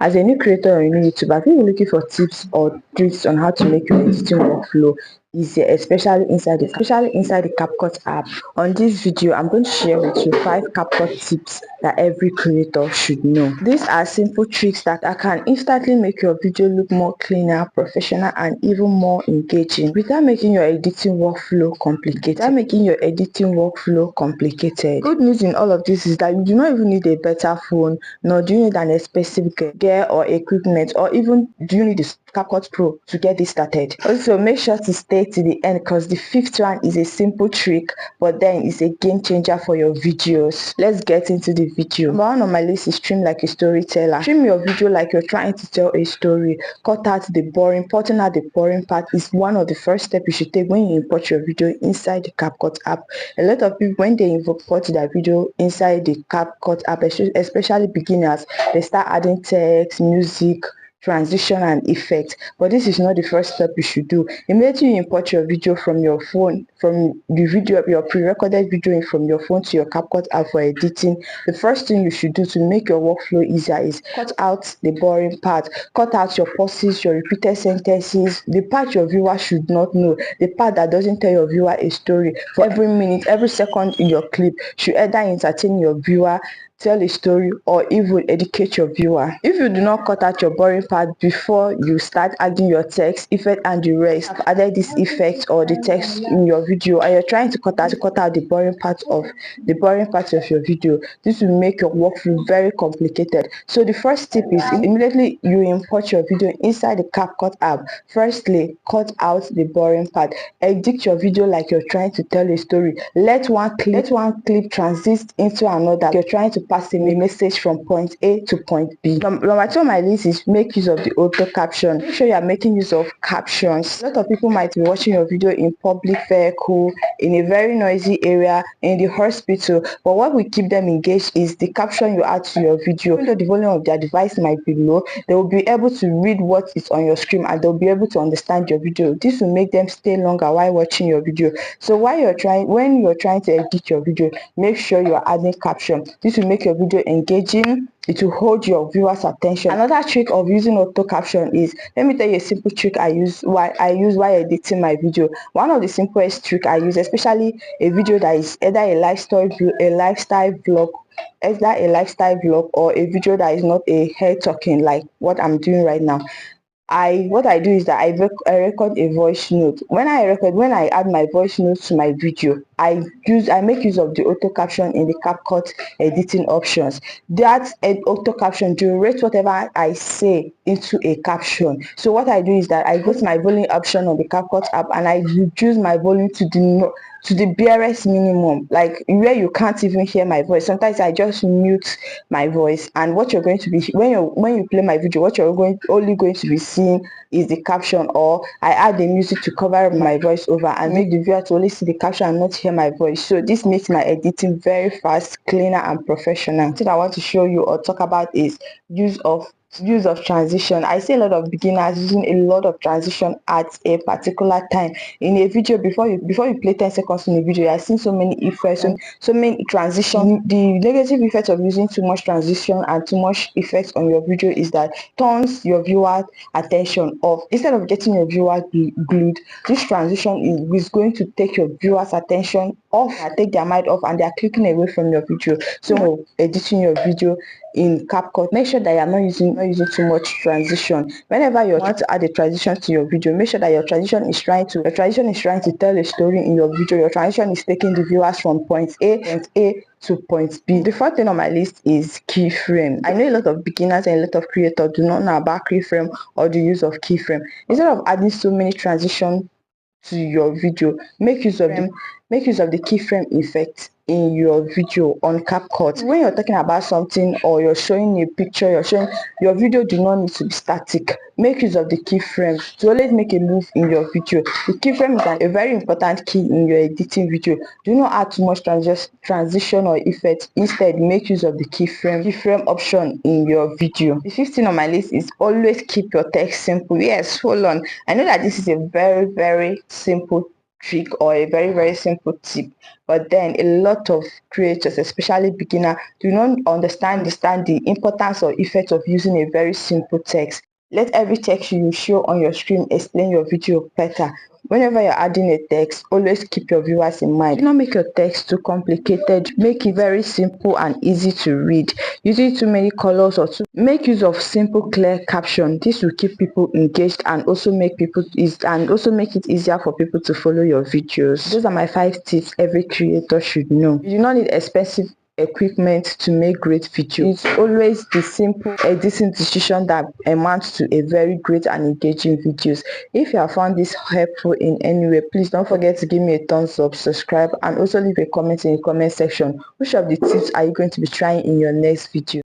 As a new creator or a new YouTuber, if you're looking for tips or tricks on how to make your editing workflow easier, especially inside the CapCut app, on this video I'm going to share with you 5 CapCut tips that every creator should know. These are simple tricks that can instantly make your video look more cleaner, professional, and even more engaging without making your editing workflow complicated. Good news in all of this is that you do not even need a better phone, nor do you need an expensive gear or equipment, or even do you need the CapCut Pro to get this started. Also, make sure to stay to the end because the 5th one is a simple trick, but then it's a game changer for your videos. Let's get into the video. Number 1 on my list is stream like a storyteller. Stream your video like you're trying to tell a story. Cut out the boring. Cutting out the boring part is one of the first steps you should take when you import your video inside the CapCut app. A lot of people, when they import their video inside the CapCut app, especially beginners, they start adding text, music, transition, and effect, but this is not the first step you should do. Immediately you import your video from your phone, from the video, your pre-recorded video from your phone to your CapCut app for editing, the first thing you should do to make your workflow easier is cut out the boring part. Cut out your pauses, your repeated sentences, the part your viewer should not know, the part that doesn't tell your viewer a story. For every minute, every second in your clip should either entertain your viewer, tell a story, or even educate your viewer. If you do not cut out your boring part before you start adding your text, effect, and the rest, have added this effect or the text in your video, and you're trying to cut out the boring part of your video, this will make your workflow very complicated. So the first tip is immediately you import your video inside the CapCut app. Firstly, cut out the boring part. Edit your video like you're trying to tell a story. Let one clip transit into another. You're trying to pass a message from point A to point B. Number 2 on my list is make use of the auto caption. Make sure you are making use of captions. A lot of people might be watching your video in public vehicle, in a very noisy area, in the hospital, but what will keep them engaged is the caption you add to your video. Even though the volume of their device might be low, they will be able to read what is on your screen and they'll be able to understand your video. This will make them stay longer while watching your video. So when you're trying to edit your video, make sure you are adding caption. This will make your video engaging. It will hold your viewers' attention. Another trick of using auto caption is, let me tell you a simple trick I use while editing my video. One of the simplest trick I use, especially a video that is either a lifestyle vlog, or a video that is not a hair talking like what I'm doing right now. What I do is that I record a voice note. When I add my voice note to my video, I make use of the auto caption in the CapCut editing options. That auto caption generates whatever I say into a caption. So what I do is that I go to my volume option on the CapCut app and I reduce my volume to the barest minimum, like where you can't even hear my voice. Sometimes I just mute my voice, and what you're going to be when you play my video, what you're only going to be seeing is the caption, or I add the music to cover my voice over and make the viewer to only see the caption and not hear my voice. So this makes my editing very fast, cleaner, and professional. The thing I want to show you or talk about is use of transition. I see a lot of beginners using a lot of transition at a particular time in a video. Before you play 10 seconds in a video, you are seeing so many effects, so many transition. The negative effect of using too much transition and too much effects on your video is that turns your viewer attention off. Instead of getting your viewer glued, this transition is going to take your viewers attention off and take their mind off, and they are clicking away from your video. So editing your video in CapCut, make sure that you are not using too much transition. Whenever you want to add a transition to your video, make sure that your transition is trying to tell a story in your video. Your transition is taking the viewers from point A to point B. The 4th thing on my list is keyframe. I know a lot of beginners and a lot of creators do not know about keyframe or the use of keyframe. Instead of adding so many transitions to your video, make use of the keyframe effect in your video on CapCut. When you're talking about something or you're showing a picture, your video do not need to be static. Make use of the keyframe to always make a move in your video. The keyframe is a very important key in your editing video. Do not add too much transition or effect. Instead, make use of the keyframe option in your video. The 5th thing on my list is always keep your text simple. Yes, hold on. I know that this is a very, very simple trick or a very simple tip, but then a lot of creators, especially beginner, do not understand the importance or effect of using a very simple text. Let every text you show on your screen explain your video better. Whenever you're adding a text, always keep your viewers in mind. Do not make your text too complicated. Make it very simple and easy to read. Using too many colors or make use of simple, clear caption. This will keep people engaged and also make it easier for people to follow your videos. Those are my 5 tips every creator should know. You do not need expensive equipment to make great video. It's always the simple editing decision that amounts to a very great and engaging videos. If you have found this helpful in any way, please don't forget to give me a thumbs up, subscribe, and also leave a comment in the comment section. Which of the tips are you going to be trying in your next video?